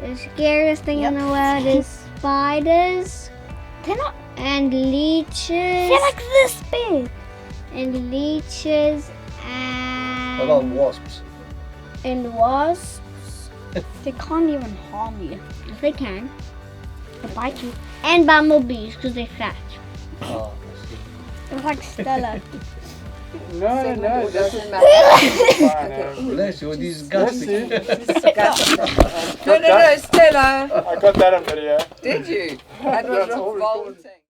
The scariest thing in the world is spiders. They're not. And leeches. They're like this big. And leeches and. What about wasps? And wasps. They can't even harm you. If they can. They bite you. And bumblebees because they're fat. Oh, I see. It's like Stella. No, no, It that's doesn't matter. fine. Bless you, disgusting. No, Stella. I got that on video. Did you? That was That's all revolting.